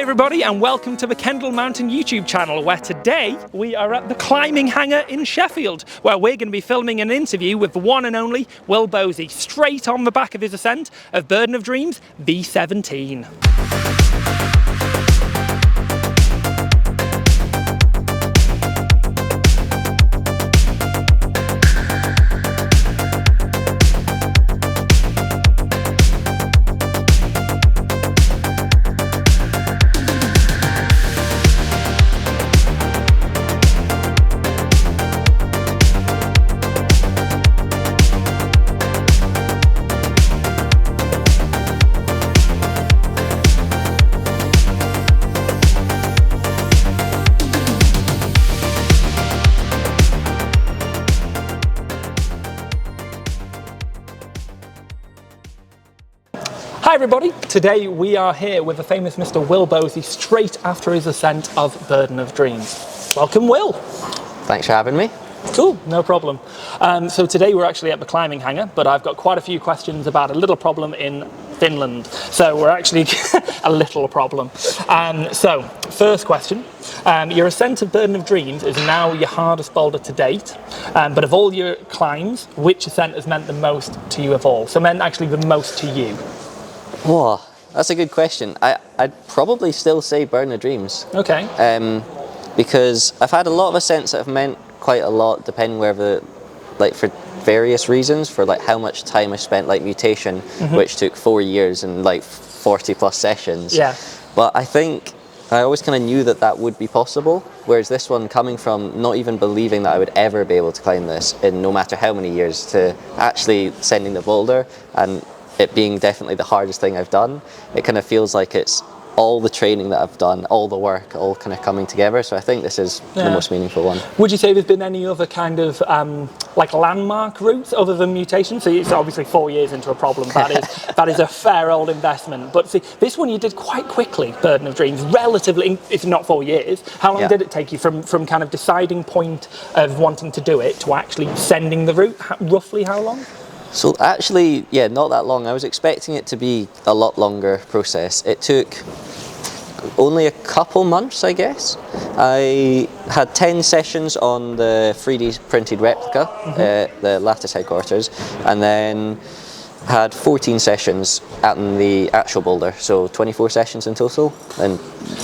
everybody, and welcome to the Kendal Mountain YouTube channel, where today we are at the Climbing Hanger in Sheffield, where we're going to be filming an interview with the one and only Will Bosi, straight on the back of his Ascent of Burden of Dreams V17. Hi everybody, today we are here with the famous Mr. Will Bosi straight after his ascent of Burden of Dreams. Welcome, Will. Thanks for having me. Cool, no problem. So today we're actually at the Climbing Hanger, but I've got quite a few questions about a little problem in Finland. So we're actually a little problem. So first question, your ascent of Burden of Dreams is now your hardest boulder to date, but of all your climbs, which ascent has meant the most to you of all? So meant actually the most to you? Whoa, that's a good question. I'd probably still say Burden of Dreams. Okay. Because I've had a lot of ascents that have meant quite a lot, depending whether, like, for various reasons, for like how much time I spent, like mutation, which took 4 years and like 40 plus sessions. Yeah. But I think I always kind of knew that that would be possible, whereas this one, coming from not even believing that I would ever be able to climb this in no matter how many years, to actually sending the boulder and it being definitely the hardest thing I've done, it kind of feels like it's all the training that I've done, all the work, all kind of coming together. So I think this is the most meaningful one. Would you say there's been any other kind of like landmark routes other than mutation? So it's obviously 4 years into a problem. That is a fair old investment. But see, this one you did quite quickly, Burden of Dreams, relatively, if not 4 years. How long did it take you from kind of deciding point of wanting to do it to actually sending the route? Roughly how long? So actually, yeah, not that long. I was expecting it to be a lot longer process. It took only a couple months, I guess. I had 10 sessions on the 3D printed replica, the Lattice headquarters, and then had 14 sessions at the actual boulder, so 24 sessions in total, and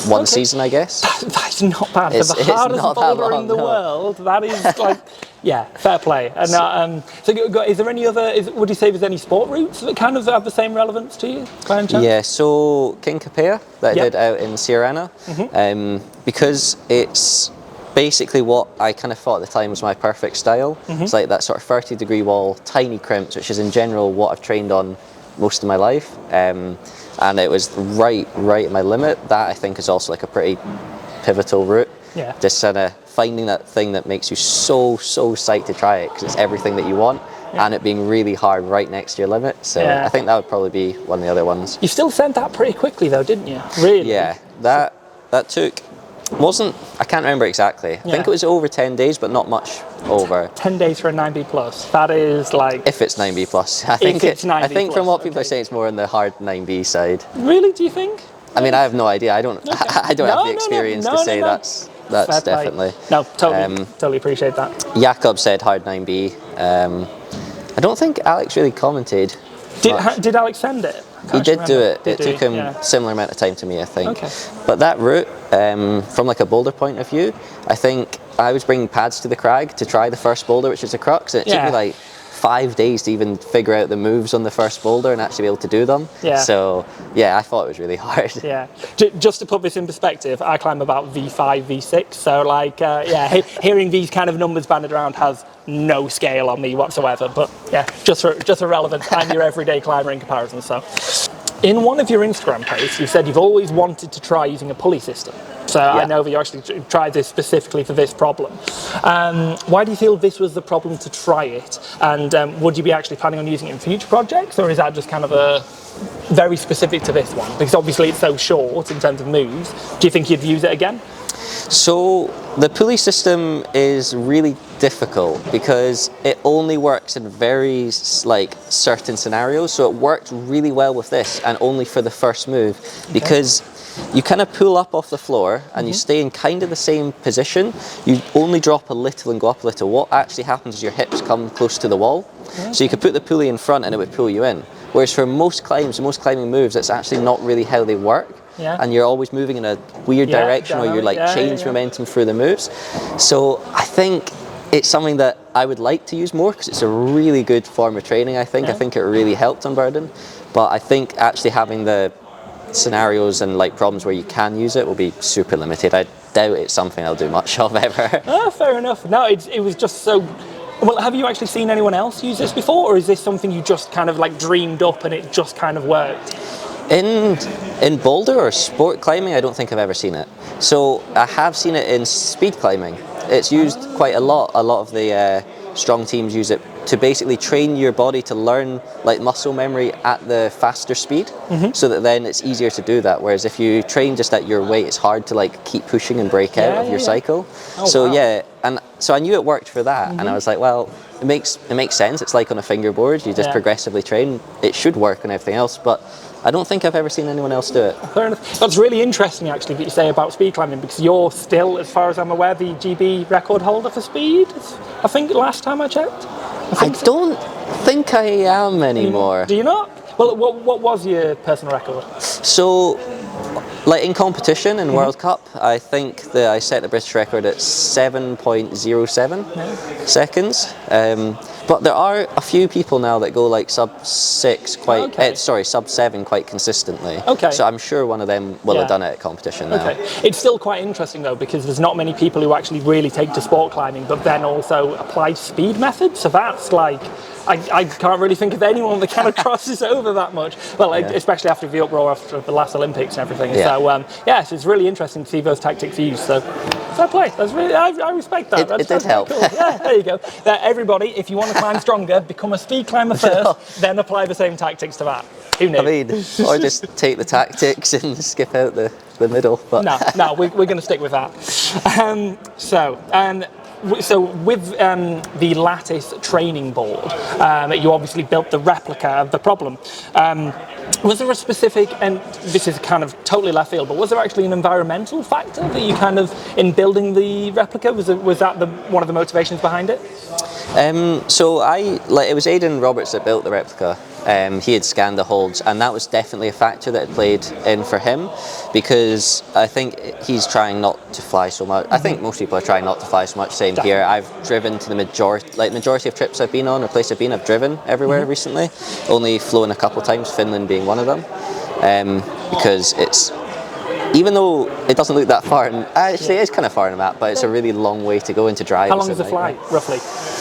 one season, I guess. That's not bad. For the hardest boulder in the world, that is like, yeah, fair play. And so is there any other, would you say there's any sport routes that kind of have the same relevance to you? Yeah, so King Capea that I did out in Sierra, because it's basically what I kind of thought at the time was my perfect style. It's like that sort of 30-degree wall, tiny crimps, which is in general what I've trained on most of my life. And it was right at my limit. That I think is also like a pretty pivotal route. Yeah. Just kind of finding that thing that makes you so psyched to try it, because it's everything that you want. And it being really hard right next to your limit. So I think that would probably be one of the other ones. You still sent that pretty quickly though, didn't you? Really? Yeah, that took, I can't remember exactly. I think it was over 10 days, but not much over. 10 days for a 9B plus. That is like... If it's 9B plus. I think from what people are saying, it's more on the hard 9B side. Really, do you think? I mean, I have no idea. I don't have the experience to say that's definitely. No, totally appreciate that. Jakob said hard 9B. I don't think Alex really commented. Did Alex send it? He did do it. It took him similar amount of time to me, I think. Okay. But that route, from like a boulder point of view, I think I was bringing pads to the crag to try the first boulder, which is a crux. And it took me like 5 days to even figure out the moves on the first boulder and actually be able to do them. Yeah. So yeah, I thought it was really hard. Yeah. Just to put this in perspective, I climb about V5, V6. So like, hearing these kind of numbers banded around has no scale on me whatsoever. But yeah, just irrelevant. I'm your everyday climber in comparison. So, in one of your Instagram posts, you said you've always wanted to try using a pulley system. So I know that you actually tried this specifically for this problem. Why do you feel this was the problem to try it? And would you be actually planning on using it in future projects, or is that just kind of a very specific to this one? Because obviously it's so short in terms of moves. Do you think you'd use it again? So the pulley system is really difficult because it only works in very certain scenarios. So it worked really well with this and only for the first move, because you kind of pull up off the floor and you stay in kind of the same position. You only drop a little and go up a little. What actually happens is your hips come close to the wall. So you could put the pulley in front and it would pull you in. Whereas for most climbing moves, it's actually not really how they work. And you're always moving in a weird direction, or you're like change momentum through the moves. So I think it's something that I would like to use more because it's a really good form of training, I think. I think it really helped on burden. But I think actually having the scenarios and like problems where you can use it will be super limited. I doubt it's something I'll do much of ever. Oh, fair enough. No, it was just so... Well, have you actually seen anyone else use this before, or is this something you just kind of like dreamed up and it just kind of worked? In boulder or sport climbing, I don't think I've ever seen it. So I have seen it in speed climbing. It's used quite a lot. A lot of the strong teams use it to basically train your body to learn like muscle memory at the faster speed, so that then it's easier to do that. Whereas if you train just at your weight, it's hard to like keep pushing and break out of your cycle. Oh, so wow. and so I knew it worked for that, and I was like, well, it makes sense. It's like on a fingerboard, you just progressively train. It should work on everything else, but I don't think I've ever seen anyone else do it. Fair enough. That's really interesting, actually, that you say about speed climbing, because you're still, as far as I'm aware, the GB record holder for speed. I think last time I checked. I don't think I am anymore. Do you not? Well, what was your personal record? So, like in competition in World Cup, I think that I set the British record at 7.07 seconds. But there are a few people now that go like sub 6 sub 7 quite consistently. So I'm sure one of them will have done it at competition now. It's still quite interesting though, because there's not many people who actually really take to sport climbing, but then also apply speed methods. So that's like, I can't really think of anyone that kind of crosses over that much. Well, especially after the uproar after the last Olympics and everything. So so it's really interesting to see those tactics used. So fair play. That's really, I respect that. It did help. Cool. Yeah, there you go. Everybody, if you want to climb stronger, become a speed climber first, then apply the same tactics to that. Who knew? I mean, or just take the tactics and skip out the middle. But no, we're going to stick with that. So with the Lattice training board, you obviously built the replica of the Problem. Was there a specific, and this is kind of totally left field, but was there actually an environmental factor that you kind of, in building the replica, was that one of the motivations behind it? So it was Aidan Roberts that built the replica. He had scanned the holds, and that was definitely a factor that had played in for him, because I think he's trying not to fly so much. I think most people are trying not to fly so much. Same here. I've driven to the majority of trips I've been on, or place I've been, I've driven everywhere recently. Only flown a couple of times, Finland being one of them, because it's, even though it doesn't look that far, and actually it is kind of far on the map, but it's a really long way to go into drive. How long is the flight, roughly?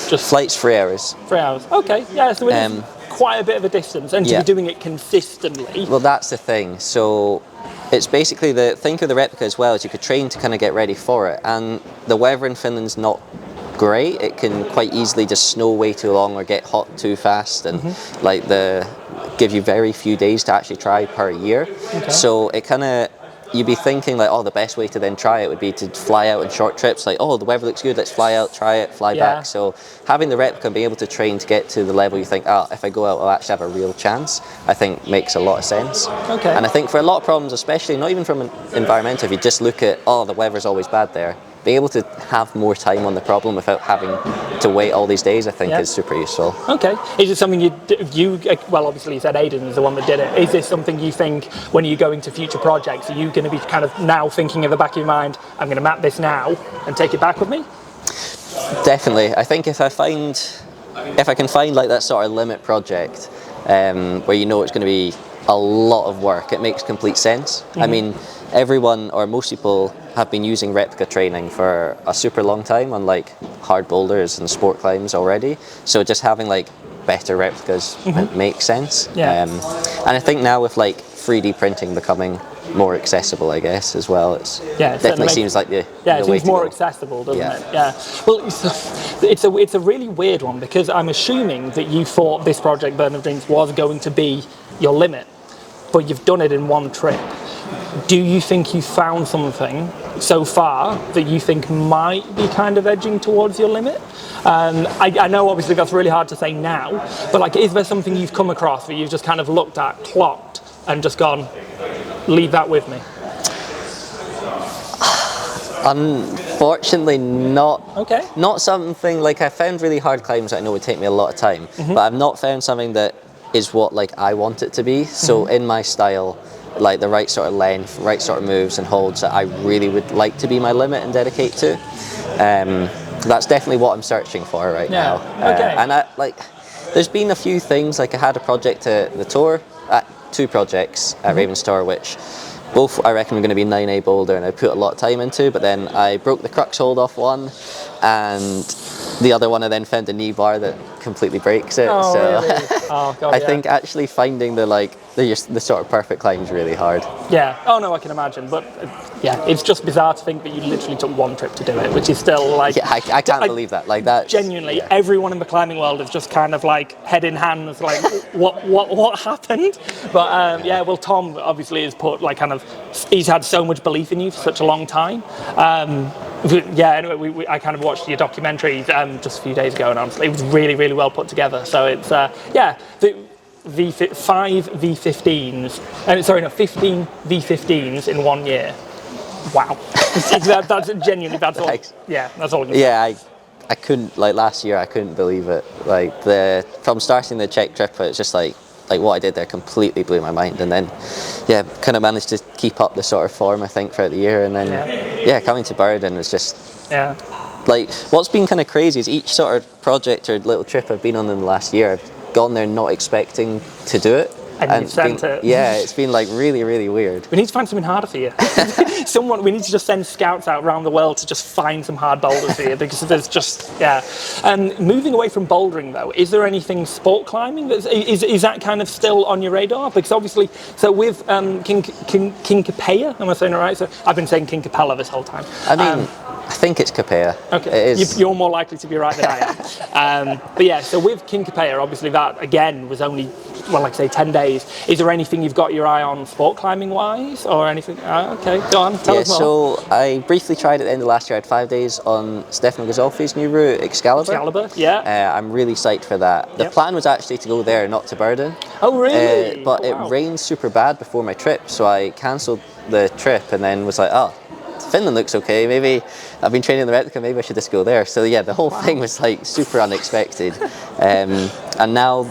Just flight's 3 hours. 3 hours. Okay, yeah. So it is quite a bit of a distance, and to be doing it consistently. Well, that's the thing. So it's basically think of the replica as well as you could train to kind of get ready for it, and the weather in Finland's not great. It can quite easily just snow way too long or get hot too fast, and give you very few days to actually try per year. So it kind of, you'd be thinking like, oh, the best way to then try it would be to fly out on short trips, like, oh, the weather looks good, let's fly out, try it, fly back. So having the replica and being able to train to get to the level you think, if I go out, I'll actually have a real chance, I think makes a lot of sense. And I think for a lot of problems, especially not even from an environmental, if you just look at, the weather's always bad there, being able to have more time on the problem without having to wait all these days, I think is super useful. Okay. Is it something well, obviously you said Aidan is the one that did it. Is this something you think when you go into future projects, are you going to be kind of now thinking in the back of your mind, I'm going to map this now and take it back with me? Definitely. I think if I can find like that sort of limit project where you know it's going to be a lot of work, it makes complete sense. I mean, everyone or most people have been using replica training for a super long time on like hard boulders and sport climbs already. So just having like better replicas makes sense. And I think now with like 3D printing becoming more accessible, I guess, as well, it definitely seems like the way it seems to more go. Accessible, doesn't it? Yeah. Well, it's a really weird one, because I'm assuming that you thought this project, Burden of Dreams, was going to be your limit, but you've done it in one trip. Do you think you found something so far that you think might be kind of edging towards your limit? I know obviously that's really hard to say now, but like, is there something you've come across that you've just kind of looked at, clocked, and just gone, leave that with me? Unfortunately not. Okay. Not something, like I found really hard climbs that I know would take me a lot of time, but I've not found something that is what like I want it to be. So in my style, like the right sort of length, right sort of moves and holds that I really would like to be my limit and dedicate to. That's definitely what I'm searching for right now. Okay. And there's been a few things, like I had a project at the tour, two projects at Raven's-Tor, which both I reckon are going to be 9A boulder and I put a lot of time into, but then I broke the crux hold off one, and the other one I then found a knee bar that completely breaks it. Oh, so really? Oh, God, I think actually finding the sort of perfect climb is really hard. Yeah. Oh no, I can imagine. But yeah, it's just bizarre to think that you literally took one trip to do it, which is still like. Yeah, I can't believe that. Like that. Genuinely, everyone in the climbing world is just kind of like head in hands, like what happened? But yeah, well, Tom obviously has put like he's had so much belief in you for such a long time. Yeah. Anyway, I kind of watched your documentary just a few days ago, and honestly, it was really, really well put together. So it's yeah. The 5 V15s, and sorry, no, 15 V15s in 1 year. Wow, that's genuinely, that's all. Yeah, that's all. Yeah, I couldn't, like last year I couldn't believe it. Like from starting the Czech trip, it's just like what I did there completely blew my mind, and then yeah, kind of managed to keep up the sort of form I think throughout the year, and then yeah coming to Burden was just like what's been kind of crazy is each sort of project or little trip I've been on in the last year, I've gone there not expecting to do it. And you've sent it. Yeah, it's been like really, really weird. We need to find something harder for you. We need to just send scouts out around the world to just find some hard boulders for you, because there's just, moving away from bouldering though, is there anything sport climbing is that kind of still on your radar? Because obviously, so with King Capella, am I saying it right? So I've been saying King Capella this whole time. I mean, I think it's Capella. Okay, it is. You're more likely to be right than I am. But yeah, so with King Capella, obviously that again was only, well, like I say, 10 days. Is there anything you've got your eye on sport climbing wise or anything? Okay, go on, tell us more. So I briefly tried at the end of last year, I had 5 days on Stefano Ghisolfi's new route, Excalibur. Yeah. I'm really psyched for that. The plan was actually to go there, not to Burden. Oh, really? But it rained super bad before my trip, so I cancelled the trip and then was like, oh, Finland looks okay, maybe I've been training in the Replica, maybe I should just go there. So yeah, the whole thing was like super unexpected. And now,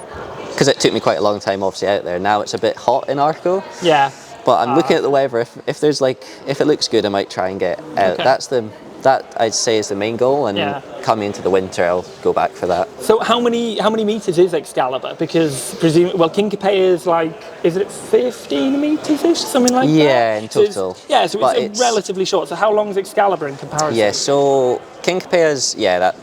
because it took me quite a long time obviously out there, now it's a bit hot in Arco. Yeah. But I'm looking at the weather, if it looks good, I might try and get out. Okay. That I'd say is the main goal, and coming into the winter I'll go back for that. So how many meters is Excalibur? Because King Capella is like, is it 15 meters-ish, something like that? Yeah, in total. So it's relatively short. So how long is Excalibur in comparison? Yeah, so King Capella's, that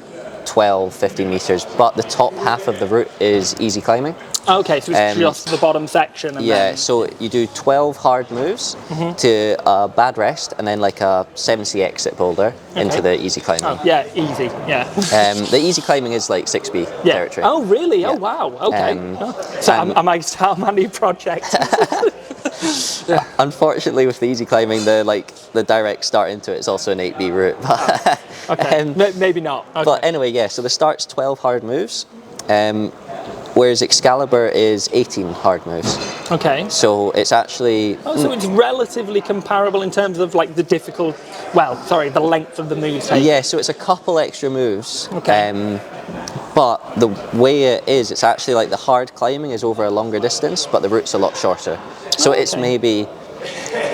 12, 15 meters, but the top half of the route is easy climbing. Okay, so it's just the bottom section. And so you do 12 hard moves to a bad rest, and then like a 7C exit boulder into the easy climbing. Oh, yeah, easy, yeah. The easy climbing is like 6B territory. Oh, really? Yeah. Oh, wow, okay. So I might start my new project. Unfortunately, with the easy climbing, the direct start into it is also an 8B route. But, okay, maybe not. Okay. But anyway, so the start's 12 hard moves, whereas Excalibur is 18 hard moves. Okay. So it's actually... so it's relatively comparable in terms of like the length of the moves taken. Yeah, so it's a couple extra moves. Okay. But the way it is, it's actually like the hard climbing is over a longer distance, but the route's a lot shorter. So it's maybe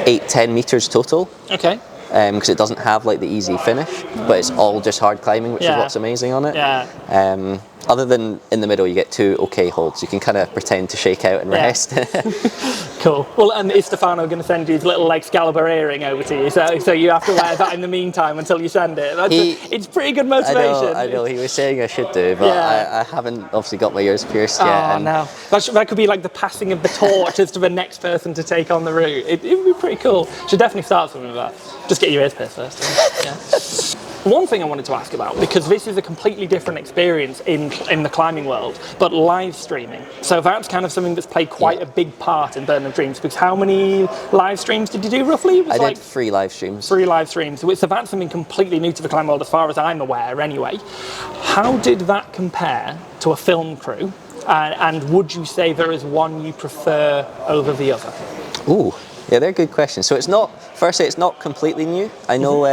8-10 meters total. Okay. Because it doesn't have like the easy finish, but it's all just hard climbing, which is what's amazing on it. Yeah. Other than in the middle, you get 2 okay holds. You can kind of pretend to shake out and rest. Cool. Well, and is Stefano going to send you his little Excalibur earring over to you? So you have to wear that in the meantime until you send it. It's pretty good motivation. I know. He was saying I should do, but I haven't obviously got my ears pierced yet. Oh, no. That could be like the passing of the torch as to the next person to take on the route. It would be pretty cool. Should definitely start something with that. Just get your ears pierced first. Yeah. One thing I wanted to ask about, because this is a completely different experience in the climbing world, but live streaming. So that's kind of something that's played quite a big part in Burden of Dreams, because how many live streams did you do roughly? I did 3 live streams. 3 live streams. So that's something completely new to the climbing world as far as I'm aware anyway. How did that compare to a film crew? And would you say there is one you prefer over the other? Ooh, yeah, they're good questions. So it's not, firstly, it's not completely new. I know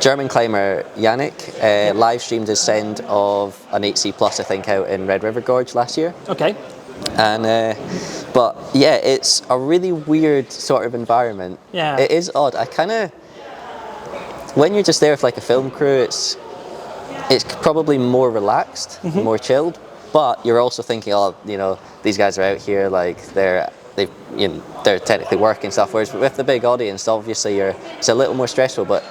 German climber Yannick live streamed his send of an 8C Plus, I think, out in Red River Gorge last year. Okay. And but yeah, it's a really weird sort of environment. Yeah. It is odd. I kind of, when you're just there with like a film crew, it's probably more relaxed, more chilled. But you're also thinking, oh, you know, these guys are out here, like they're technically working stuff. Whereas with the big audience, obviously it's a little more stressful, but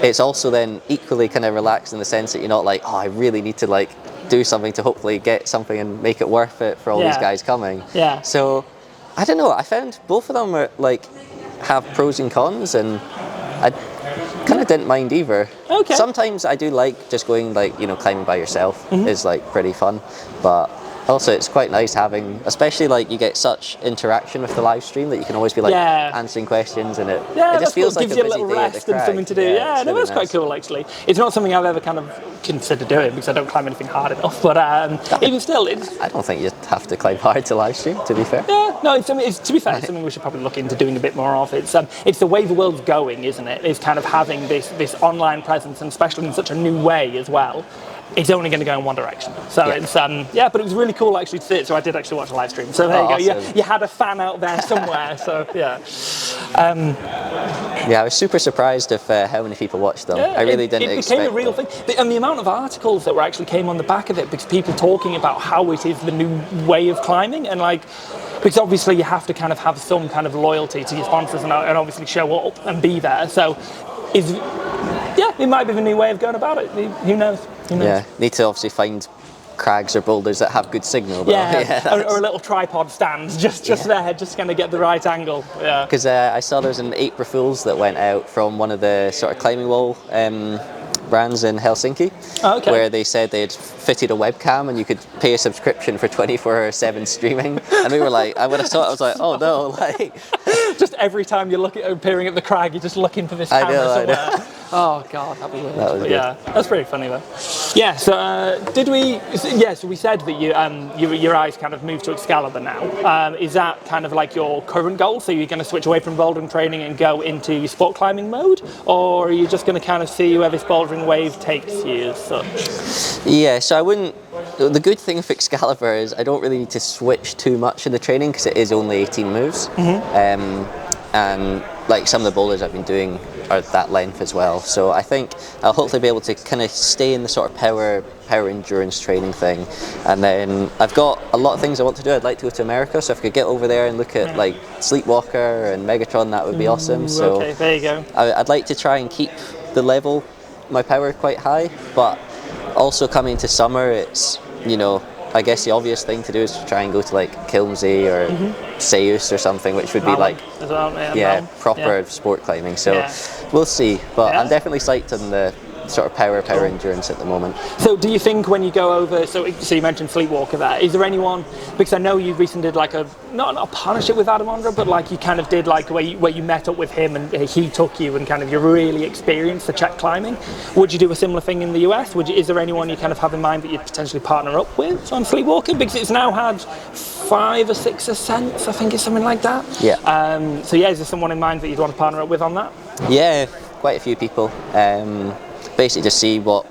it's also then equally kind of relaxed in the sense that you're not like, oh, I really need to like do something to hopefully get something and make it worth it for all these guys coming. Yeah. So I don't know. I found both of them are like have pros and cons, and I kind of didn't mind either. Okay. Sometimes I do like just going like, you know, climbing by yourself is like pretty fun, but also it's quite nice having, especially like you get such interaction with the live stream that you can always be like answering questions, and it just feels like gives you a little rest and something to do. Yeah, no, that's quite cool actually. It's not something I've ever kind of considered doing because I don't climb anything hard enough, but even still, I don't think you have to climb hard to live stream, to be fair. Yeah, no, it's to be fair, it's something we should probably look into doing a bit more of. It's the way the world's going, isn't it? It's kind of having this online presence, and especially in such a new way as well. It's only going to go in one direction. So it's but it was really cool actually to see it. So I did actually watch a live stream. So there you go. Awesome. You had a fan out there somewhere. So yeah. I was super surprised of how many people watched them. I really didn't expect. It became a real thing, and the amount of articles that actually came on the back of it, because people talking about how it is the new way of climbing, and like, because obviously you have to kind of have some kind of loyalty to your sponsors and obviously show up and be there. So it might be the new way of going about it. Who knows? Yeah, need to obviously find crags or boulders that have good signal. Though. Or a little tripod stand, just there, just kind of get the right angle. Yeah. Because I saw there was an April Fools that went out from one of the sort of climbing wall brands in Helsinki, where they said they'd fitted a webcam and you could pay a subscription for 24/7 streaming. And we were like, I would have thought, I was like, oh no, like. Just every time you look at appearing at the crag, you're just looking for this camera somewhere. I know. Oh god, that'd be weird. That was good. Yeah, that's pretty funny though. Yeah, so so we said that your eyes kind of moved to Excalibur now. Is that kind of like your current goal? So you're going to switch away from bouldering training and go into sport climbing mode, or are you just going to kind of see where this bouldering wave takes you as such? Yeah, so I wouldn't. The good thing with Excalibur is I don't really need to switch too much in the training because it is only 18 moves. And like some of the boulders I've been doing are that length as well. So I think I'll hopefully be able to kind of stay in the sort of power endurance training thing. And then I've got a lot of things I want to do. I'd like to go to America, so if I could get over there and look at like Sleepwalker and Megatron, that would be awesome. So okay, there you go. I'd like to try and keep the level, my power quite high, but also coming to summer, it's, you know, I guess the obvious thing to do is to try and go to like Kilmsey or Seus or something, which would be like proper sport climbing. So we'll see, but I'm definitely psyched on the sort of power endurance at the moment. So do you think when you go over, so you mentioned Sleepwalker there, is there anyone, because I know you recently did like not a partnership with Adam Ondra, but like you kind of did like where you met up with him and he took you and kind of you really experienced the Czech climbing. Would you do a similar thing in the US? Is there anyone you kind of have in mind that you'd potentially partner up with on Sleepwalker? Because it's now had 5 or 6 ascents, I think it's something like that. Yeah. So yeah, is there someone in mind that you'd want to partner up with on that? Yeah, quite a few people. Basically just see what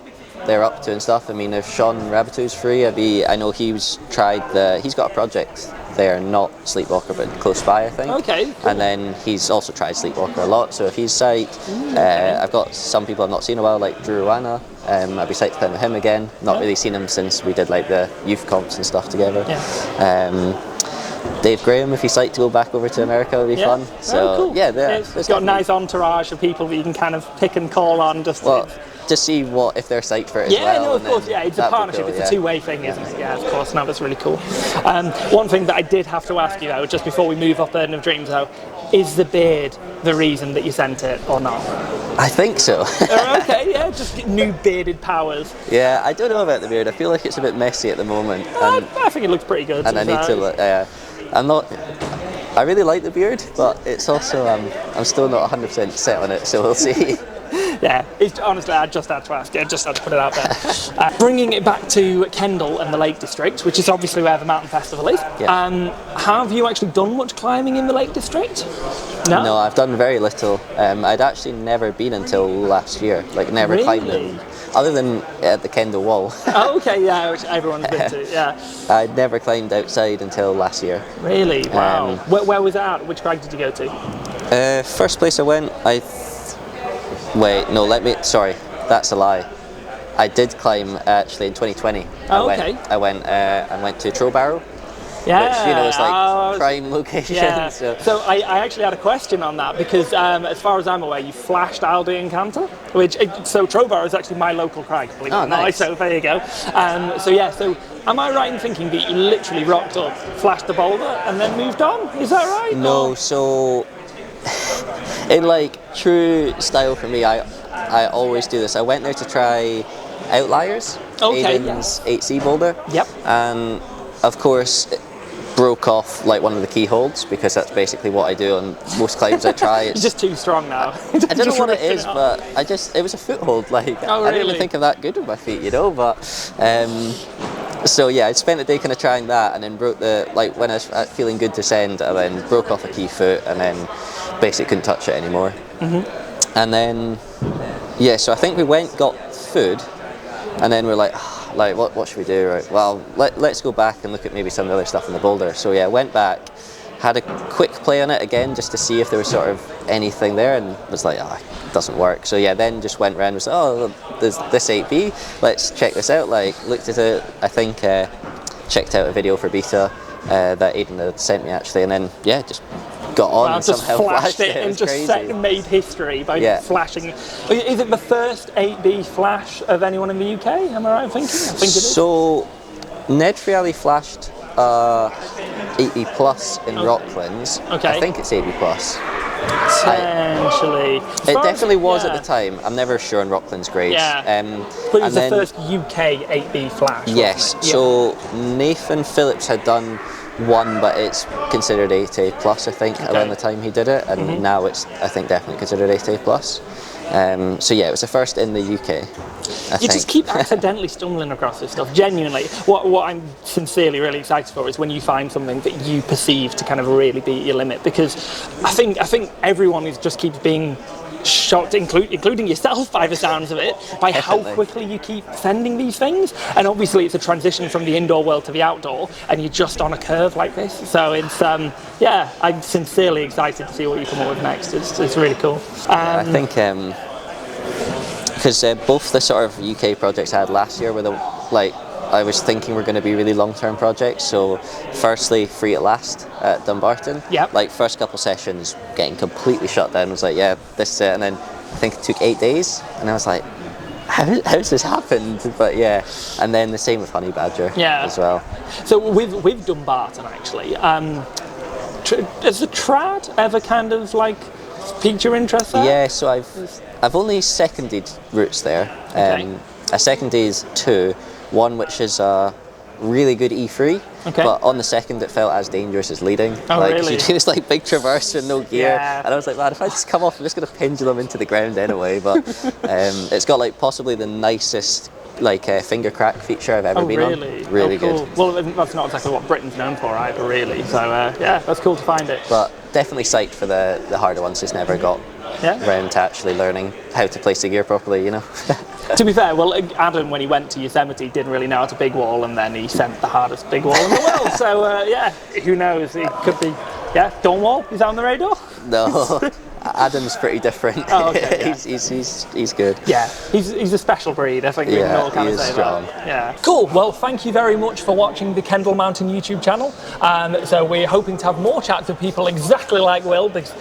they're up to and stuff. I mean, if Sean Rabitou's free, I know he's got a project there, not Sleepwalker, but close by, I think. Okay, cool. And then he's also tried Sleepwalker a lot, so if he's psyched, I've got some people I've not seen in a while, like Drew Ruana. I'd be psyched to climb with him again. Not really seen him since we did like the youth comps and stuff together. Dave Graham, if he's psyched to go back over to America, would be fun. So cool. yeah, it's got a nice entourage of people that you can kind of pick and call on. just see if they're psyched for it as well. Yeah, no, of course, yeah, it's a partnership, cool, it's a two-way thing, isn't it? Yeah, of course, no, that's really cool. One thing that I did have to ask you, though, just before we move off Burden of Dreams, though, is the beard the reason that you sent it, or not? I think so. Okay, yeah, just new bearded powers. Yeah, I don't know about the beard. I feel like it's a bit messy at the moment. I think it looks pretty good. And I need to, I really like the beard, but it's also, I'm still not 100% set on it, so we'll see. Yeah, honestly, I just had to ask. I just had to put it out there. Bringing it back to Kendal and the Lake District, which is obviously where the mountain festival is. Yeah. Have you actually done much climbing in the Lake District? No? No, I've done very little. I'd actually never been until last year, like never climbed them, other than at the Kendal Wall. Oh, okay, yeah, which everyone's been to, yeah. I'd never climbed outside until last year. Really? Wow. Where was that at? Which crag did you go to? First place I went, sorry, that's a lie. I did climb actually in 2020. Oh, okay. I went to Trowbarrow. Yeah, which is like prime location. Yeah. So I actually had a question on that because as far as I'm aware, you flashed Aldi and Cantor, so Trowbarrow is actually my local crag, believe it or not. Nice. So there you go. So am I right in thinking that you literally rocked up, flashed the boulder, and then moved on? Is that right? No, so in like true style for me, I always do this. I went there to try Outliers, Aiden's 8C boulder. Yep. And of course, it broke off like one of the keyholes because that's basically what I do on most climbs I try. You're just too strong now. I don't know what it is, but it was a foothold. Like I didn't even think of that good with my feet, you know. But so yeah, I spent the day kind of trying that, and then broke when I was feeling good to send, I then broke off a key foot, and then basically couldn't touch it anymore. Mm-hmm. And then so I think we got food, and then we're like what should we do? Right, well let's go back and look at maybe some of the other stuff in the boulder. So yeah, went back, had a quick play on it again just to see if there was sort of anything there, and was like, it doesn't work. So yeah, then just went around and was like, there's this 8B, let's check this out. Like looked at it, I think checked out a video for beta that Aiden had sent me actually, and then yeah, just got on and just somehow flashed it and just made history by flashing. Is it the first 8B flash of anyone in the UK? Am I right in thinking? I think it is. So Ned Friali flashed 8B plus in Rocklands. Okay. I think it's 8B plus. Potentially. It definitely was at the time. I'm never sure on Rockland's grades. Yeah. But it was the first UK 8B flash. Yes. So Nathan Phillips had done one, but it's considered 8A plus, I think, around the time he did it, and now it's, I think, definitely considered 8A plus. So yeah, it was the first in the UK. I think. Just keep accidentally stumbling across this stuff. Genuinely, what I'm sincerely really excited for is when you find something that you perceive to kind of really beat your limit, because I think everyone just keeps being shocked, including yourself by the sounds of it, by how quickly you keep sending these things. And obviously it's a transition from the indoor world to the outdoor, and you're just on a curve like this. So it's I'm sincerely excited to see what you come up with next. It's really cool. I think because both the sort of UK projects I had last year were I was thinking were going to be really long-term projects. So firstly, Free at Last at Dumbarton. Yep. Like first couple sessions getting completely shut down. I was like, yeah, this is it. And then I think it took 8 days, and I was like, how's this happened? But yeah, and then the same with Honey Badger as well. So with Dumbarton actually, has the trad ever kind of like piqued your interest there? Yeah, so I've only seconded routes there. I seconded 2. One which is a really good E3, but on the second it felt as dangerous as leading. Really? You do this big traverse with no gear, and I was like, man, if I just come off, I'm just going to pendulum into the ground anyway. But it's got possibly the nicest finger crack feature I've ever been on. Really cool. good. Well, that's not exactly what Britain's known for either, really. So that's cool to find it. But definitely psyched for the harder ones. Just never got around to actually learning how to place the gear properly, you know. To be fair, well, Adam, when he went to Yosemite, didn't really know how to big wall, and then he sent the hardest big wall in the world. So who knows? It could be, Dawn Wall. Is that on the radar? No. Adam's pretty different. Oh, okay, he's good. Yeah, he's a special breed. I think we can all kind of say strong. that. Yeah. Cool. Well, thank you very much for watching the Kendal Mountain YouTube channel. So we're hoping to have more chats with people exactly like Will, because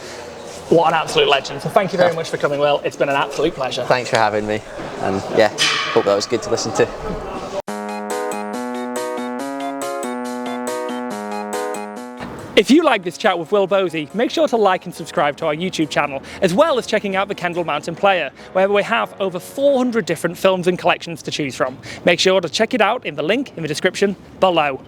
What an absolute legend. So thank you very much for coming, Will. It's been an absolute pleasure. Thanks for having me. And yeah, hope that was good to listen to. If you like this chat with Will Bosi, make sure to like and subscribe to our YouTube channel, as well as checking out the Kendal Mountain Player, where we have over 400 different films and collections to choose from. Make sure to check it out in the link in the description below.